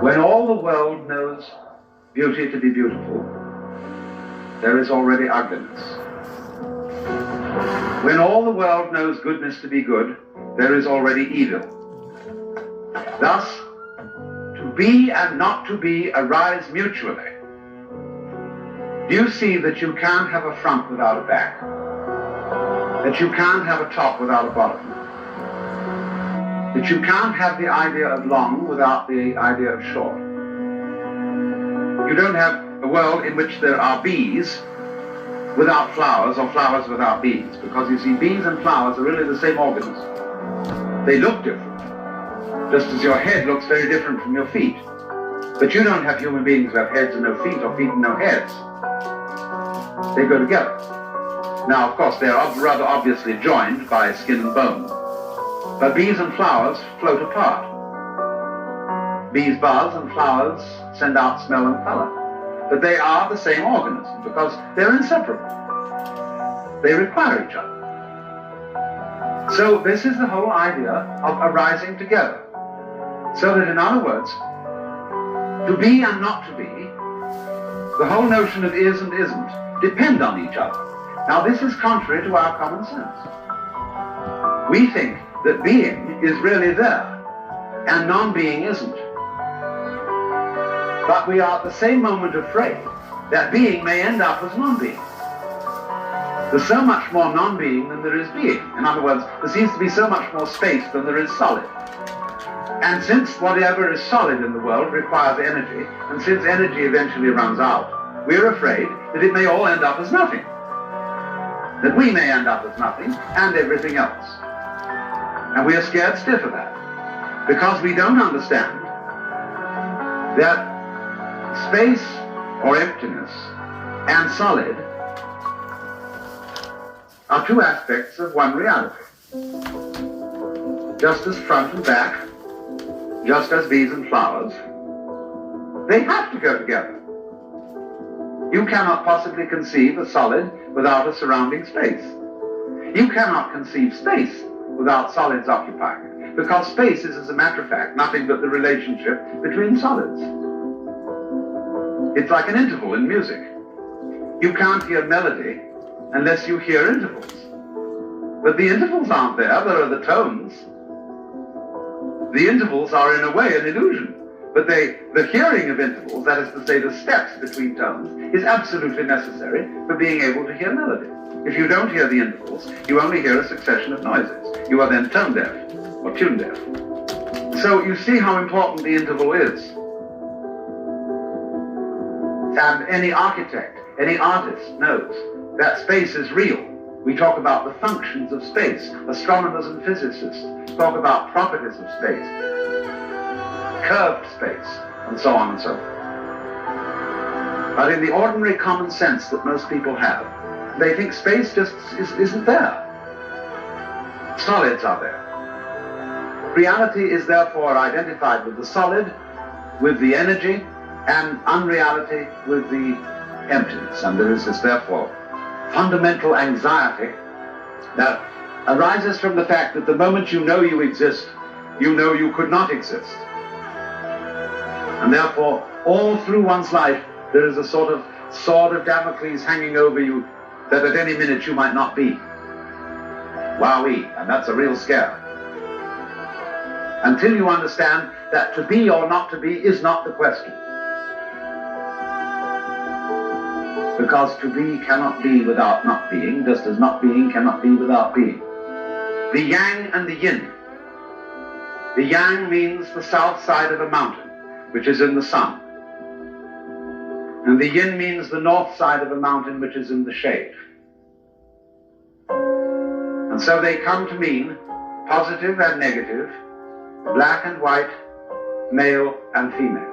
When all the world knows beauty to be beautiful, there is already ugliness. When all the world knows goodness to be good, there is already evil. Thus, to be and not to be arise mutually. Do you see that you can't have a front without a back? That you can't have a top without a bottom? That you can't have the idea of long without the idea of short? You don't have a world in which there are bees without flowers or flowers without bees, because you see, bees and flowers are really the same organism. They look different, just as your head looks very different from your feet. But you don't have human beings who have heads and no feet, or feet and no heads. They go together. Now, of course, they are rather obviously joined by skin and bone. But bees and flowers float apart. Bees buzz and flowers send out smell and color. But they are the same organism because they're inseparable. They require each other. So this is the whole idea of arising together. So that, in other words, to be and not to be, the whole notion of is and isn't, depend on each other. Now, this is contrary to our common sense. We think that being is really there, and non-being isn't. But we are at the same moment afraid that being may end up as non-being. There's so much more non-being than there is being. In other words, there seems to be so much more space than there is solid. And since whatever is solid in the world requires energy, and since energy eventually runs out, we're afraid that it may all end up as nothing. That we may end up as nothing and everything else. And we are scared stiff of that, because we don't understand that space or emptiness and solid are two aspects of one reality. Just as front and back, just as bees and flowers, they have to go together. You cannot possibly conceive a solid without a surrounding space. You cannot conceive space without solids occupying it, because space is, as a matter of fact, nothing but the relationship between solids. It's like an interval in music. You can't hear melody unless you hear intervals. But the intervals aren't there, there are the tones. The intervals are in a way an illusion, but the hearing of intervals, that is to say the steps between tones, is absolutely necessary for being able to hear melody. If you don't hear the intervals, you only hear a succession of noises. You are then tone deaf or tune deaf. So you see how important the interval is. And any architect, any artist knows that space is real. We talk about the functions of space. Astronomers and physicists talk about properties of space, curved space, and so on and so forth. But in the ordinary common sense that most people have, they think space just isn't there. Solids are there. Reality is therefore identified with the solid, with the energy, and unreality with the emptiness. And there is this, therefore, fundamental anxiety that arises from the fact that the moment you know you exist, you know you could not exist. And therefore, all through one's life, there is a sort of sword of Damocles hanging over you that at any minute you might not be. Wowee, and that's a real scare. Until you understand that to be or not to be is not the question. Because to be cannot be without not being, just as not being cannot be without being. The yang and the yin. The yang means the south side of a mountain, which is in the sun. And the yin means the north side of a mountain, which is in the shade. And so they come to mean positive and negative, black and white, male and female.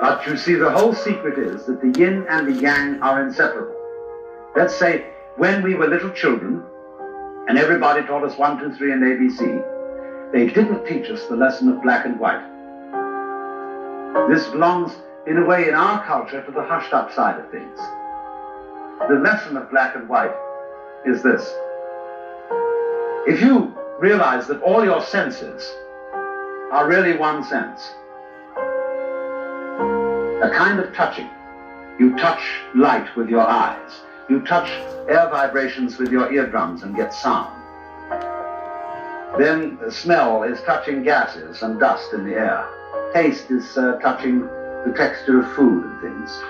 But you see, the whole secret is that the yin and the yang are inseparable. Let's say when we were little children and everybody taught us 1, 2, 3 and ABC, they didn't teach us the lesson of black and white. This belongs in a way in our culture to the hushed up side of things. The lesson of black and white is this. If you realize that all your senses are really one sense. A kind of touching. You touch light with your eyes. You touch air vibrations with your eardrums and get sound. Then smell is touching gases and dust in the air. Taste is touching the texture of food and things.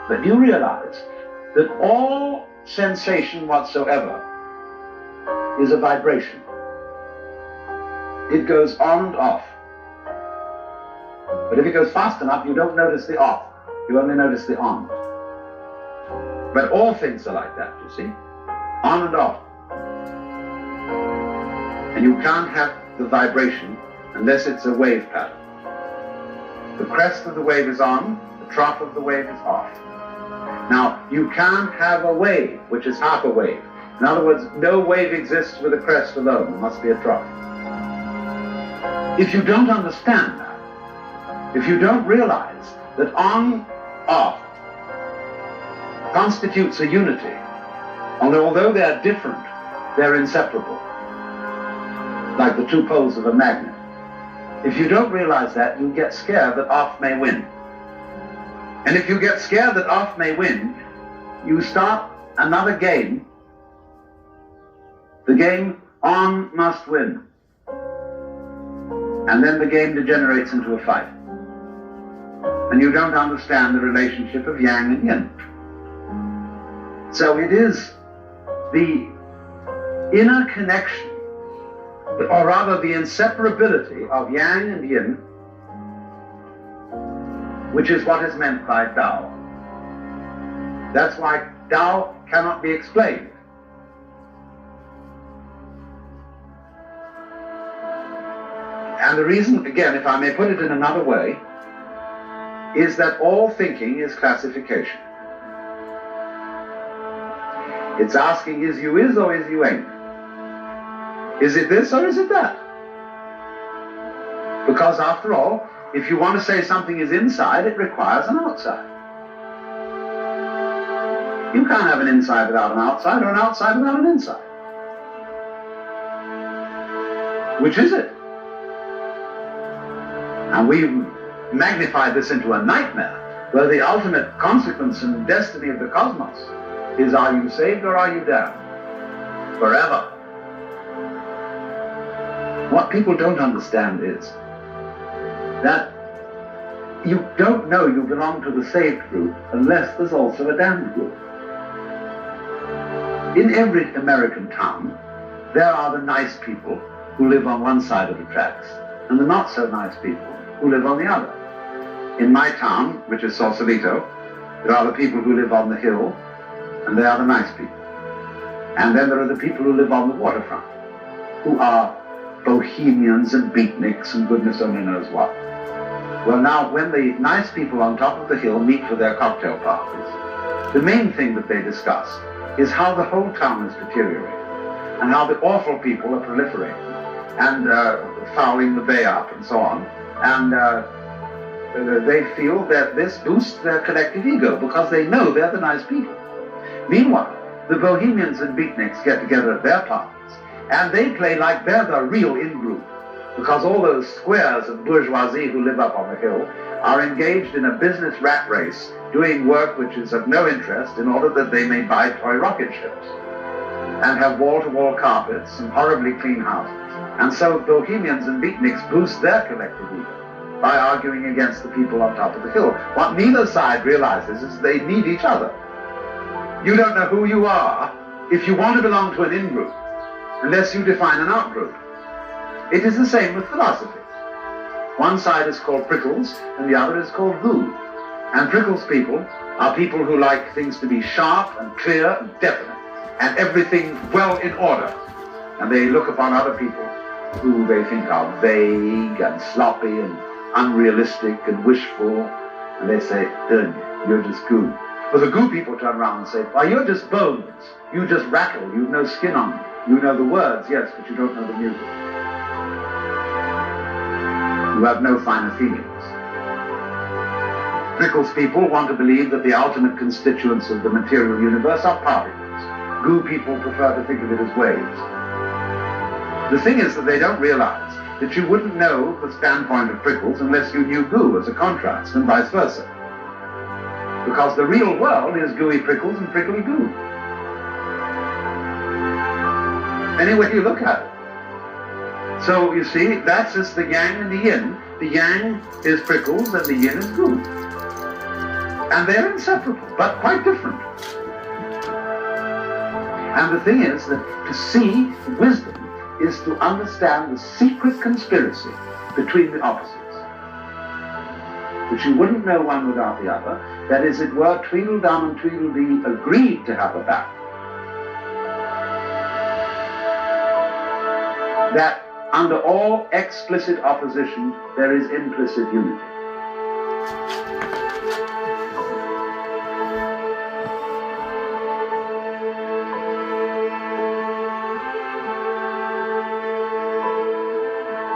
But you realize that all sensation whatsoever is a vibration. It goes on and off. But if it goes fast enough, you don't notice the off. You only notice the on. But all things are like that, you see. On and off. And you can't have the vibration unless it's a wave pattern. The crest of the wave is on, the trough of the wave is off. Now, you can't have a wave, which is half a wave. In other words, no wave exists with a crest alone. There must be a trough. If you don't understand that, if you don't realize that on, off constitutes a unity, and although they're different, they're inseparable, like the two poles of a magnet. If you don't realize that, you get scared that off may win. And if you get scared that off may win, you start another game. The game on must win. And then the game degenerates into a fight. And you don't understand the relationship of yang and yin. So it is the inner connection, or rather the inseparability of yang and yin, which is what is meant by Tao. That's why Tao cannot be explained. And the reason, again, if I may put it in another way, is that all thinking is classification. It's asking, is you is or is you ain't? Is it this or is it that? Because after all, if you want to say something is inside, it requires an outside. You can't have an inside without an outside, or an outside without an inside. Which is it? And we magnify this into a nightmare, where the ultimate consequence and destiny of the cosmos is, are you saved or are you damned? Forever. What people don't understand is that you don't know you belong to the saved group unless there's also a damned group. In every American town, there are the nice people who live on one side of the tracks and the not so nice people who live on the other. In my town, which is Sausalito, there are the people who live on the hill, and they are the nice people. And then there are the people who live on the waterfront, who are bohemians and beatniks and goodness only knows what. Well, now, when the nice people on top of the hill meet for their cocktail parties, the main thing that they discuss is how the whole town is deteriorating, and how the awful people are proliferating, and fouling the bay up, and so on. And they feel that this boosts their collective ego, because they know they're the nice people. Meanwhile, the bohemians and beatniks get together at their parties, and they play like they're the real in-group, because all those squares of bourgeoisie who live up on the hill are engaged in a business rat race, doing work which is of no interest in order that they may buy toy rocket ships and have wall-to-wall carpets and horribly clean houses. And so bohemians and beatniks boost their collective ego by arguing against the people on top of the hill. What neither side realizes is they need each other. You don't know who you are if you want to belong to an in-group unless you define an out-group. It is the same with philosophy. One side is called prickles and the other is called who. And prickles people are people who like things to be sharp and clear and definite and everything well in order. And they look upon other people who they think are vague and sloppy and unrealistic and wishful, and they say, you're just goo. Well, the goo people turn around and say, why, you're just bones. You just rattle. You've no skin on you. You know the words, yes, but you don't know the music. You have no finer feelings. Prickles people want to believe that the ultimate constituents of the material universe are particles. Goo people prefer to think of it as waves. The thing is that they don't realize that you wouldn't know the standpoint of Prickles unless you knew Goo as a contrast, and vice versa. Because the real world is Gooey Prickles and Prickly Goo. Any way you look at it. So, you see, that's just the yang and the yin. The yang is Prickles and the yin is Goo. And they're inseparable, but quite different. And the thing is that to see wisdom is to understand the secret conspiracy between the opposites, which you wouldn't know one without the other. That is, it were Tweedledum and Tweedledee agreed to have a battle, that under all explicit opposition there is implicit unity.